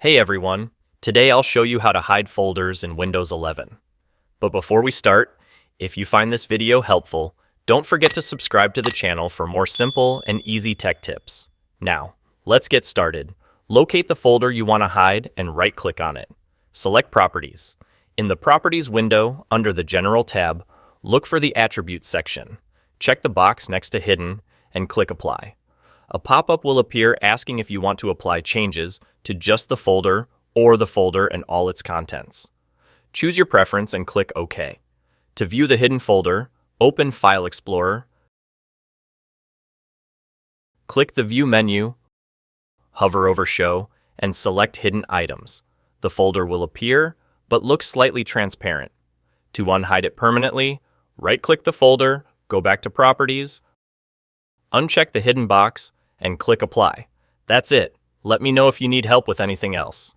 Hey everyone, today I'll show you how to hide folders in Windows 11. But before we start, if you find this video helpful, don't forget to subscribe to the channel for more simple and easy tech tips. Now, let's get started. Locate the folder you want to hide and right-click on it. Select Properties. In the Properties window, under the General tab, look for the Attributes section. Check the box next to Hidden and click Apply. A pop-up will appear asking if you want to apply changes to just the folder or the folder and all its contents. Choose your preference and click OK. To view the hidden folder, open File Explorer, click the View menu, hover over Show, and select Hidden Items. The folder will appear, but looks slightly transparent. To unhide it permanently, right-click the folder, go back to Properties, uncheck the hidden box, and click Apply. That's it. Let me know if you need help with anything else.